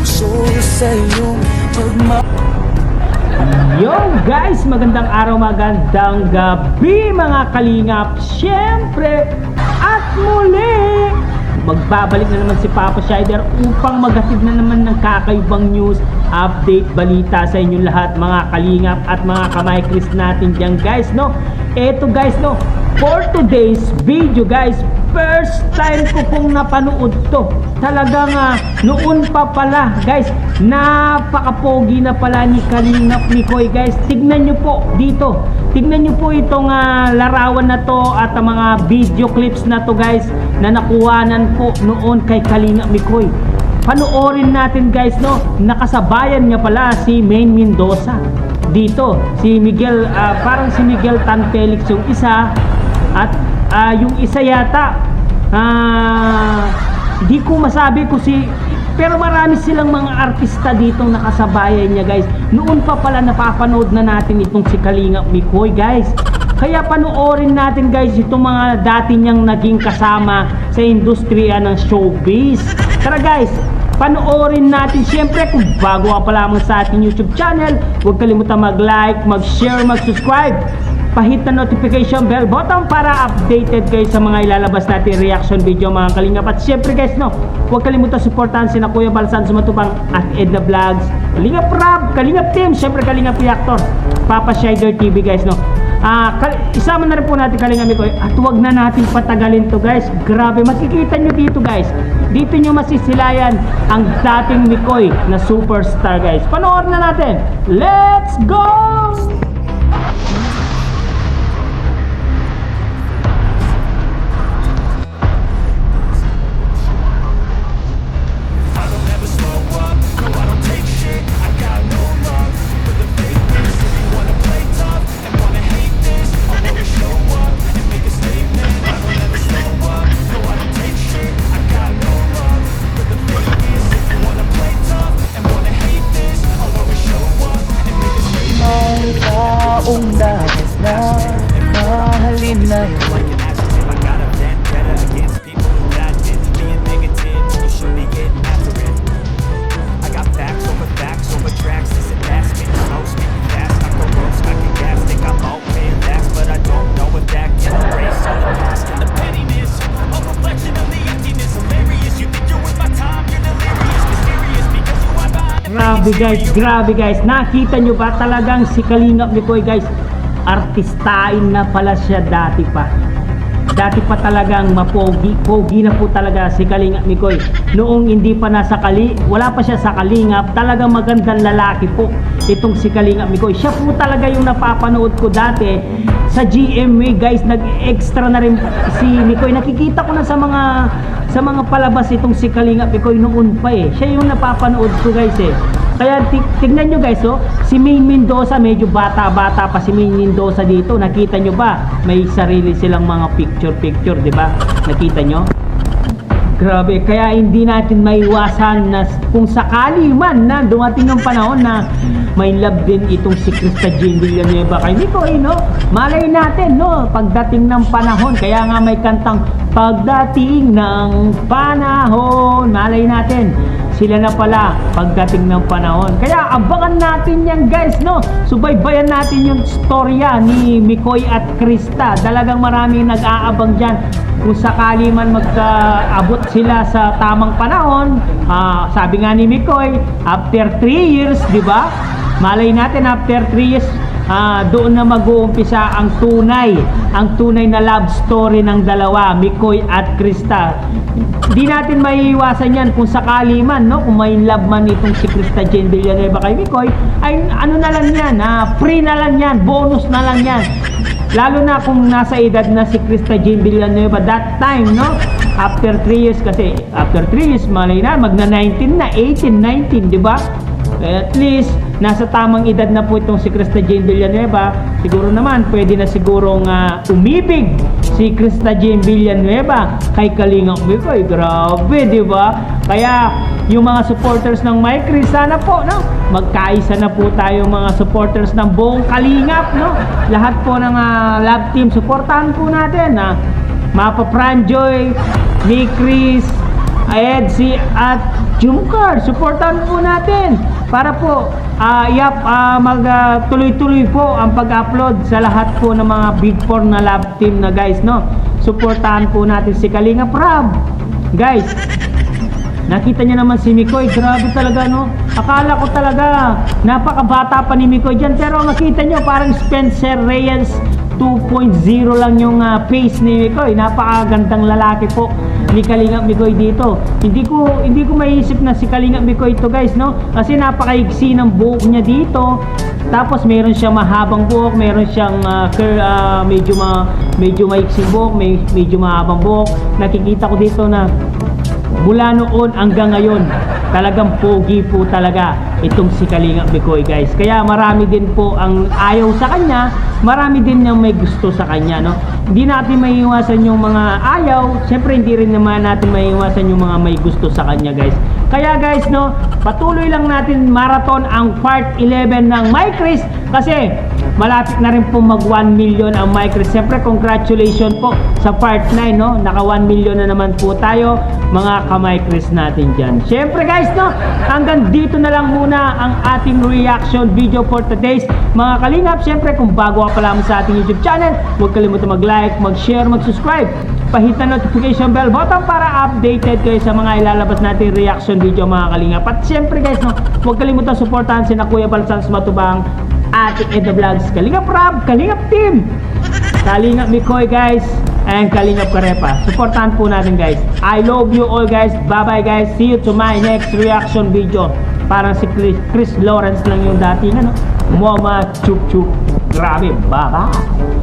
puso sa iyong Yo guys, magandang araw, magandang gabi mga kalingap. Siyempre at muli, magbabalik na naman si Papa Shider upang maghatid na naman ng kakaibang news, update, balita sa inyong lahat mga kalingap at mga kamay-Chris natin dyan guys, no? Eto guys, no, for today's video guys, first time ko pong napanood to. Talagang noon pa pala guys, napakapogi na pala ni Kalingap Mikoy guys. Tignan nyo po dito, tignan nyo po itong larawan na to at mga video clips na to guys, na nakuhanan po noon kay Kalingap Mikoy. Panoorin natin guys, no, nakasabayan niya pala si Maine Mendoza dito, si Miguel, parang si Miguel Tan Felix yung isa, at yung isa yata di ko masabi ko pero marami silang mga artista dito nakasabayan niya guys. Noon pa pala napapanood na natin itong si Kalingap Mikoy guys. Kaya panoorin natin guys itong mga dati niyang naging kasama sa industriya ng showbiz. Tara guys, panoorin natin. Siyempre kung bago ka pa lamang sa ating YouTube channel, huwag kalimutan mag-like, mag-share, mag-subscribe, pahit na notification bell button para updated kayo sa mga ilalabas natin reaction video mga kalingap. At syempre guys, no, huwag kalimutan supportahan sina Kuya Balsan Sumatubang at Edna Vlogs, Kalingap Rab, Kalingap Team, syempre Kalingap Reactor, Papa Shider TV guys, no. Isama na rin po natin Kalingap Mikoy at huwag na natin patagalin to guys. Grabe, makikita nyo dito guys, dito nyo masisilayan ang dating Mikoy na superstar guys. Panoorin na natin, let's go! taong dapat na mahalin na yun. Grabe guys, nakita nyo ba talagang si Kalingap Mikoy guys, artistain na pala siya dati pa. Dati pa talagang pogi na po talaga si Kalingap Mikoy. Noong hindi pa wala pa siya sa Kalingap, talagang magandang lalaki po itong si Kalingap Mikoy. Siya po talaga yung napapanood ko dati sa GMA guys, nag-extra na rin si Mikoy. Nakikita ko na sa mga palabas itong si Kalingap Mikoy noon pa eh. Siya yung napapanood ko guys eh. Kaya tignan nyo guys, oh, si Maine Mendoza, medyo bata-bata pa si Maine Mendoza dito. Nakita nyo ba? May sarili silang mga picture, di ba? Nakita nyo? Grabe, kaya hindi natin maiwasan na kung sakali man na dumating ng panahon na may love din itong si Krista Jean Villanueva kay Mikoy, no? Malay natin, no? Pagdating ng panahon, kaya nga may kantang pagdating ng panahon, malay natin sila na pala pagdating ng panahon. Kaya abangan natin yan guys, no? Subaybayan natin yung storya ni Mikoy at Krista. Talagang maraming nag-aabang dyan. Kung sakali man magkaabot sila sa tamang panahon, sabi nga ni Mikoy, after 3 years, di ba? Malay natin after 3 years, doon na mag-uumpisa ang tunay na love story ng dalawa, Mikoy at Krista. Di natin maiiwasan yan kung sakali man, no? Kung may love man itong si Krista Jean Villanueva kay Mikoy, ay ano na lang yan, free na lang yan, bonus na lang yan. Lalo na kung nasa edad na si Krista Jean Villanueva that time, no? After 3 years, kasi after 3 years, malay na, magna 19 na, 18, 19, di ba? At least nasa tamang edad na po itong si Krista Jean Villanueva. Siguro naman pwede na sigurong umibig si Krista Jean Villanueva kay Kalingap Mikoy. Grabe, di ba? Kaya yung mga supporters ng MyChris, sana po, no, magkaisa na po tayo mga supporters ng buong Kalingap, no? Lahat po ng love team, supportahan po natin Mapa Franjoy, MyChris, EDSI at Jumcar. Supportan po natin para po tuloy-tuloy po ang pag-upload sa lahat po ng mga Big 4 na love team na guys, no. Supportahan po natin si Kalingap Rab. Guys, nakita niyo naman si Mikoy, grabe talaga, no. Akala ko talaga napakabata pa ni Mikoy dyan, pero nakita niyo parang Spencer Reyes 2.0 lang yung face ni Mikoy. Napakagandang lalaki po ni Kalingap Mikoy dito. Hindi ko maiisip na si Kalingap Mikoy ito guys, no? Kasi napakaigsi ng buhok niya dito. Tapos meron siyang mahabang buhok, meron siyang medyo maiksing buhok, medyo mahabang buhok. Nakikita ko dito na mula noon hanggang ngayon, talagang pogi po talaga itong si Kalingap Mikoy guys. Kaya marami din po ang ayaw sa kanya, marami din yung may gusto sa kanya, no. Hindi natin maiiwasan yung mga ayaw, syempre hindi rin naman natin maiiwasan yung mga may gusto sa kanya guys. Kaya guys, no, patuloy lang natin marathon ang part 11 ng MyChris kasi malapit na rin po mag 1 million ang MyChris. Syempre congratulations po sa part 9, no. Naka 1 million na naman po tayo mga ka-MyChris natin dyan. Syempre guys, no, hanggang dito na lang muna ang ating reaction video for today's mga kalingap. Syempre kung bago ka pa lamang sa ating YouTube channel, huwag kalimutan mag-like, mag-share, mag-subscribe, pahit na notification bell button para updated kayo sa mga ilalabas natin reaction video mga kalingap. At syempre guys, no, huwag kalimutan supportahan si Kuya Balsans Matubang, Ate Eda Vlogs, Kalingap Rab, Kalingap Team, Kalingap Mikoy guys, and Kalingap Karepa. Supportahan po natin guys. I love you all guys. Bye bye guys. See you to my next reaction video. Parang si Chris Lawrence lang yung dating, ano, Mama Chup Chup. Grabe. Bye bye.